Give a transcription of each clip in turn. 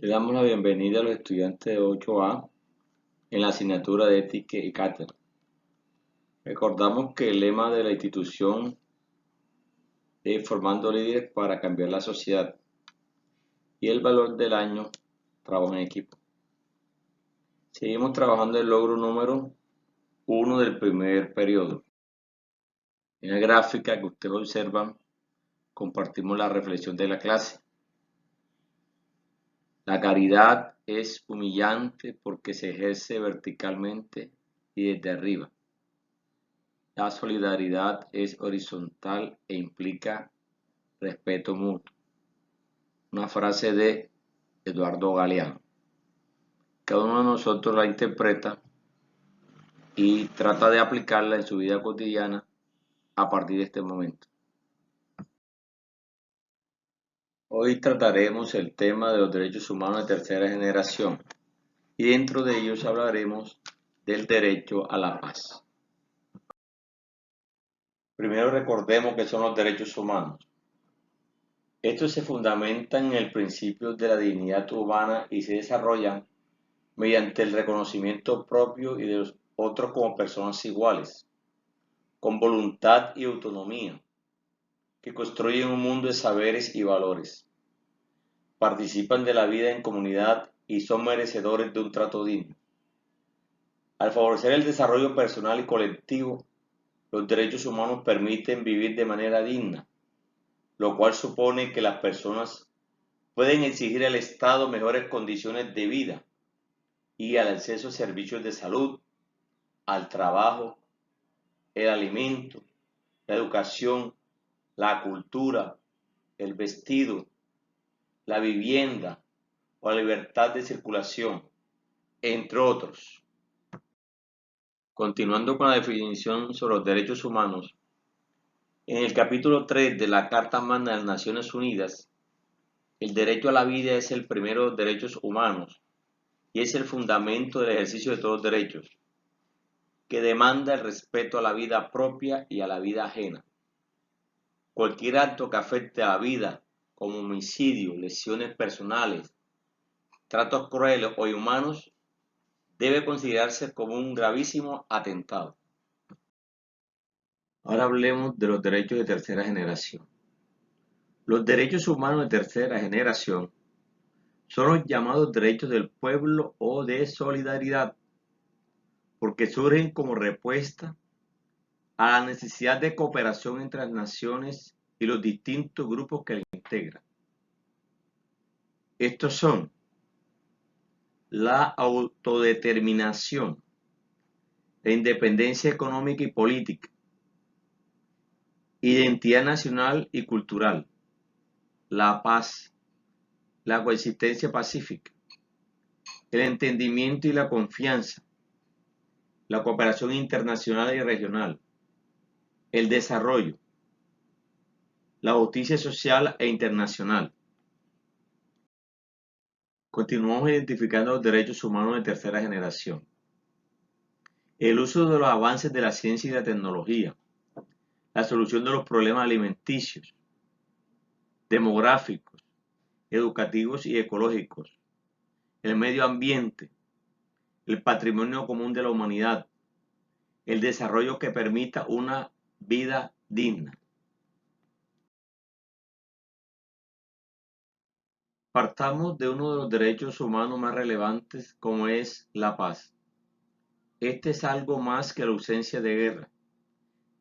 Le damos la bienvenida a los estudiantes de 8A en la asignatura de Ética y Cátedra. Recordamos que el lema de la institución es Formando líderes para cambiar la sociedad y el valor del año Trabajo en equipo. Seguimos trabajando el logro número 1 del primer periodo. En la gráfica que ustedes observan, compartimos la reflexión de la clase. La caridad es humillante porque se ejerce verticalmente y desde arriba. La solidaridad es horizontal e implica respeto mutuo. Una frase de Eduardo Galeano. Cada uno de nosotros la interpreta y trata de aplicarla en su vida cotidiana a partir de este momento. Hoy trataremos el tema de los derechos humanos de tercera generación y dentro de ellos hablaremos del derecho a la paz. Primero recordemos qué son los derechos humanos. Estos se fundamentan en el principio de la dignidad humana y se desarrollan mediante el reconocimiento propio y de los otros como personas iguales, con voluntad y autonomía, que construyen un mundo de saberes y valores, participan de la vida en comunidad y son merecedores de un trato digno. Al favorecer el desarrollo personal y colectivo, los derechos humanos permiten vivir de manera digna, lo cual supone que las personas pueden exigir al Estado mejores condiciones de vida y al acceso a servicios de salud, al trabajo, el alimento, la educación, la cultura, el vestido, la vivienda o la libertad de circulación, entre otros. Continuando con la definición sobre los derechos humanos, en el capítulo 3 de la Carta Magna de las Naciones Unidas, el derecho a la vida es el primero de los derechos humanos y es el fundamento del ejercicio de todos los derechos, que demanda el respeto a la vida propia y a la vida ajena. Cualquier acto que afecte a la vida, como homicidio, lesiones personales, tratos crueles o inhumanos, debe considerarse como un gravísimo atentado. Ahora hablemos de los derechos de tercera generación. Los derechos humanos de tercera generación son los llamados derechos del pueblo o de solidaridad, porque surgen como respuesta a la necesidad de cooperación entre las naciones y los distintos grupos que las integran. Estos son la autodeterminación, la independencia económica y política, identidad nacional y cultural, la paz, la coexistencia pacífica, el entendimiento y la confianza, la cooperación internacional y regional, el desarrollo, la justicia social e internacional. Continuamos identificando los derechos humanos de tercera generación. El uso de los avances de la ciencia y la tecnología, la solución de los problemas alimenticios, demográficos, educativos y ecológicos, el medio ambiente, el patrimonio común de la humanidad, el desarrollo que permita una vida digna. Partamos de uno de los derechos humanos más relevantes como es la paz. Este es algo más que la ausencia de guerra.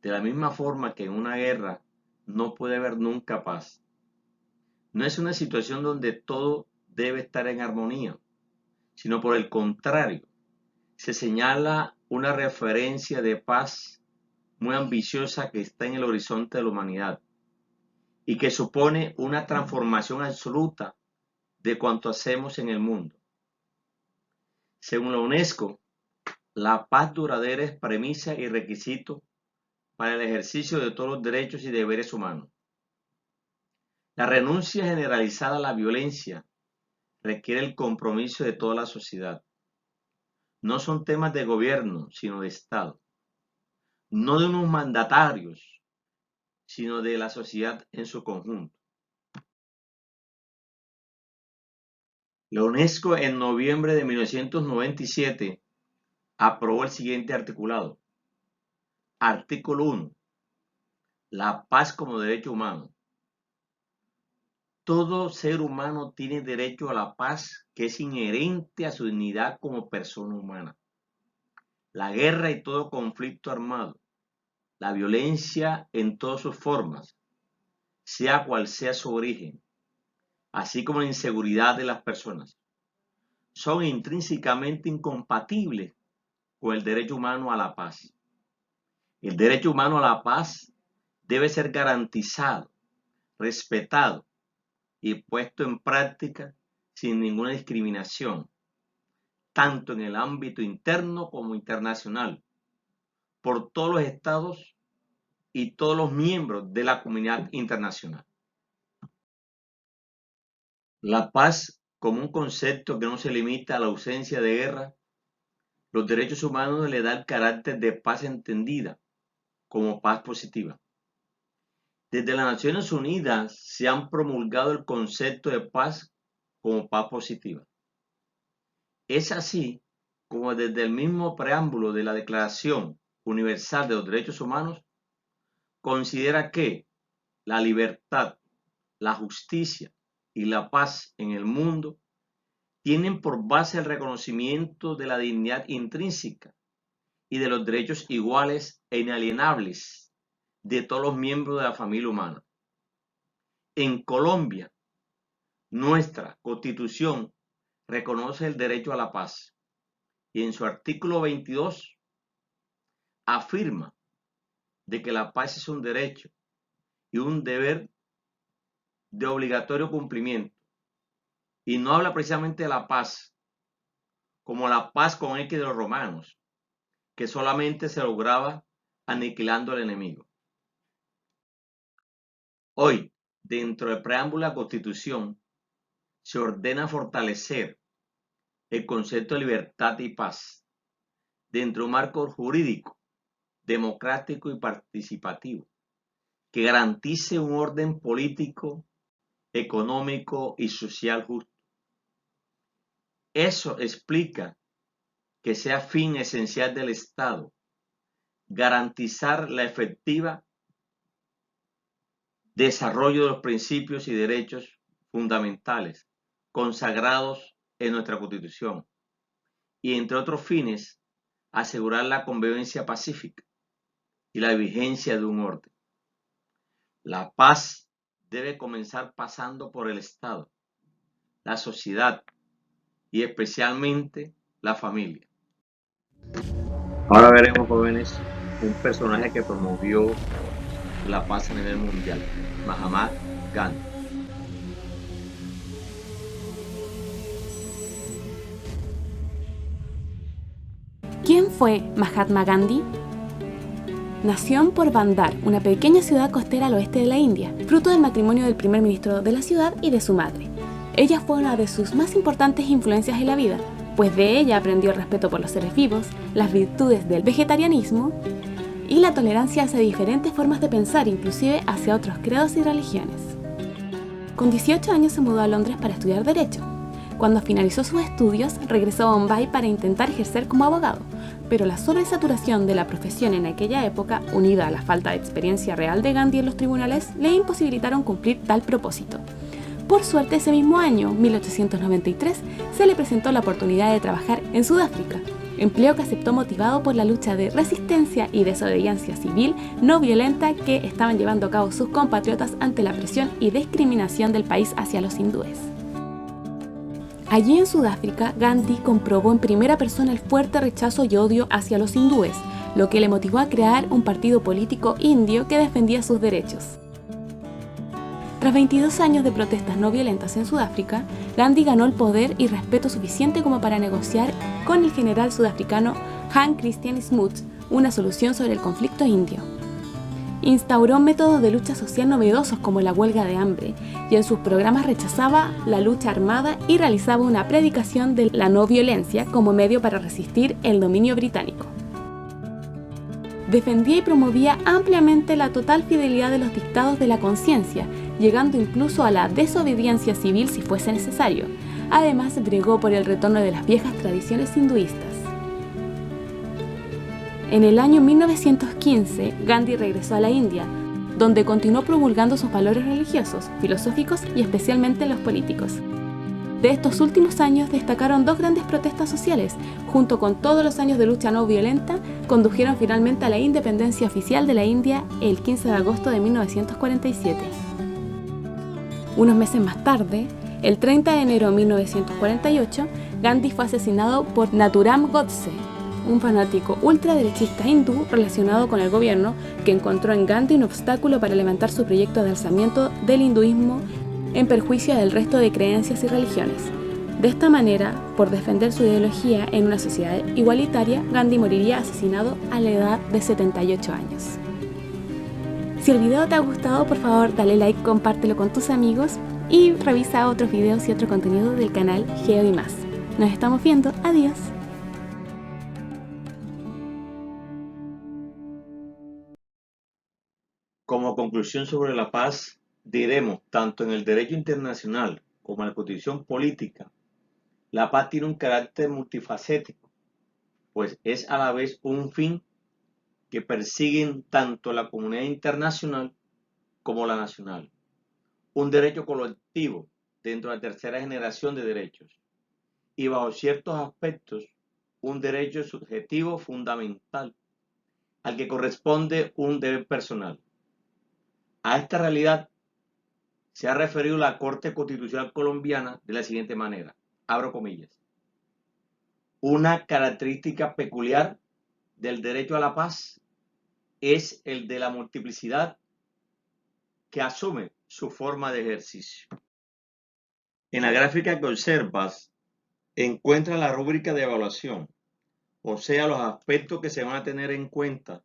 De la misma forma que en una guerra no puede haber nunca paz. No es una situación donde todo debe estar en armonía, sino por el contrario, se señala una referencia de paz muy ambiciosa que está en el horizonte de la humanidad y que supone una transformación absoluta de cuanto hacemos en el mundo. Según la UNESCO, la paz duradera es premisa y requisito para el ejercicio de todos los derechos y deberes humanos. La renuncia generalizada a la violencia requiere el compromiso de toda la sociedad. No son temas de gobierno, sino de Estado. No de unos mandatarios, sino de la sociedad en su conjunto. La UNESCO en noviembre de 1997 aprobó el siguiente articulado. Artículo 1. La paz como derecho humano. Todo ser humano tiene derecho a la paz que es inherente a su dignidad como persona humana. La guerra y todo conflicto armado, la violencia en todas sus formas, sea cual sea su origen, así como la inseguridad de las personas, son intrínsecamente incompatibles con el derecho humano a la paz. El derecho humano a la paz debe ser garantizado, respetado y puesto en práctica sin ninguna discriminación, tanto en el ámbito interno como internacional, por todos los estados y todos los miembros de la comunidad internacional. La paz, como un concepto que no se limita a la ausencia de guerra, los derechos humanos le da el carácter de paz entendida como paz positiva. Desde las Naciones Unidas se han promulgado el concepto de paz como paz positiva. Es así como desde el mismo preámbulo de la Declaración Universal de los Derechos Humanos considera que la libertad, la justicia y la paz en el mundo tienen por base el reconocimiento de la dignidad intrínseca y de los derechos iguales e inalienables de todos los miembros de la familia humana. En Colombia, nuestra Constitución reconoce el derecho a la paz y en su artículo 22 afirma de que la paz es un derecho y un deber de obligatorio cumplimiento, y no habla precisamente de la paz como la paz con X de los romanos, que solamente se lograba aniquilando al enemigo. Hoy, dentro del preámbulo de la Constitución, se ordena fortalecer el concepto de libertad y paz dentro de un marco jurídico, democrático y participativo, que garantice un orden político, económico y social justo. Eso explica que sea fin esencial del Estado garantizar la efectiva desarrollo de los principios y derechos fundamentales consagrados en nuestra Constitución y, entre otros fines, asegurar la convivencia pacífica y la vigencia de un orden. La paz debe comenzar pasando por el Estado, la sociedad y especialmente la familia. Ahora veremos, jóvenes, un personaje que promovió la paz a nivel mundial, Mahatma Gandhi. ¿Quién fue Mahatma Gandhi? Nació en Porbandar, una pequeña ciudad costera al oeste de la India, fruto del matrimonio del primer ministro de la ciudad y de su madre. Ella fue una de sus más importantes influencias en la vida, pues de ella aprendió el respeto por los seres vivos, las virtudes del vegetarianismo y la tolerancia hacia diferentes formas de pensar, inclusive hacia otros credos y religiones. Con 18 años se mudó a Londres para estudiar Derecho. Cuando finalizó sus estudios, regresó a Bombay para intentar ejercer como abogado, pero la sobresaturación de la profesión en aquella época, unida a la falta de experiencia real de Gandhi en los tribunales, le imposibilitaron cumplir tal propósito. Por suerte, ese mismo año, 1893, se le presentó la oportunidad de trabajar en Sudáfrica, empleo que aceptó motivado por la lucha de resistencia y desobediencia civil no violenta que estaban llevando a cabo sus compatriotas ante la presión y discriminación del país hacia los hindúes. Allí en Sudáfrica, Gandhi comprobó en primera persona el fuerte rechazo y odio hacia los hindúes, lo que le motivó a crear un partido político indio que defendía sus derechos. Tras 22 años de protestas no violentas en Sudáfrica, Gandhi ganó el poder y respeto suficiente como para negociar con el general sudafricano Hans Christian Smuts una solución sobre el conflicto indio. Instauró métodos de lucha social novedosos como la huelga de hambre, y en sus programas rechazaba la lucha armada y realizaba una predicación de la no violencia como medio para resistir el dominio británico. Defendía y promovía ampliamente la total fidelidad de los dictados de la conciencia, llegando incluso a la desobediencia civil si fuese necesario, Además, bregó por el retorno de las viejas tradiciones hinduistas. En el año 1915, Gandhi regresó a la India, donde continuó promulgando sus valores religiosos, filosóficos y especialmente los políticos. De estos últimos años destacaron dos grandes protestas sociales, junto con todos los años de lucha no violenta, condujeron finalmente a la independencia oficial de la India el 15 de agosto de 1947. Unos meses más tarde, el 30 de enero de 1948, Gandhi fue asesinado por Nathuram Godse, un fanático ultraderechista hindú relacionado con el gobierno que encontró en Gandhi un obstáculo para levantar su proyecto de alzamiento del hinduismo en perjuicio del resto de creencias y religiones. De esta manera, por defender su ideología en una sociedad igualitaria, Gandhi moriría asesinado a la edad de 78 años. Si el video te ha gustado, por favor dale like, compártelo con tus amigos y revisa otros videos y otro contenido del canal Geo y más. Nos estamos viendo, adiós. Como conclusión sobre la paz, diremos, tanto en el derecho internacional como en la constitución política, la paz tiene un carácter multifacético, pues es a la vez un fin que persiguen tanto la comunidad internacional como la nacional, un derecho colectivo dentro de la tercera generación de derechos y bajo ciertos aspectos un derecho subjetivo fundamental al que corresponde un deber personal. A esta realidad se ha referido la Corte Constitucional Colombiana de la siguiente manera, abro comillas: una característica peculiar del derecho a la paz es el de la multiplicidad que asume su forma de ejercicio. En la gráfica que observas, encuentra la rúbrica de evaluación, o sea, los aspectos que se van a tener en cuenta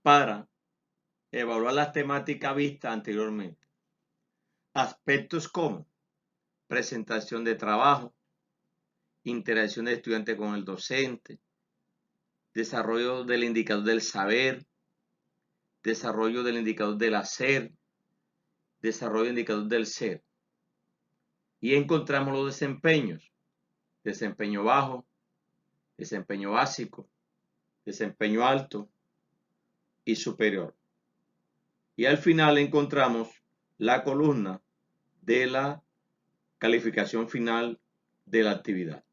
para evaluar las temáticas vistas anteriormente. Aspectos como presentación de trabajo, interacción del estudiante con el docente, desarrollo del indicador del saber, desarrollo del indicador del hacer, desarrollo del indicador del ser. Y encontramos los desempeños: desempeño bajo, desempeño básico, desempeño alto y superior. Y al final encontramos la columna de la calificación final de la actividad.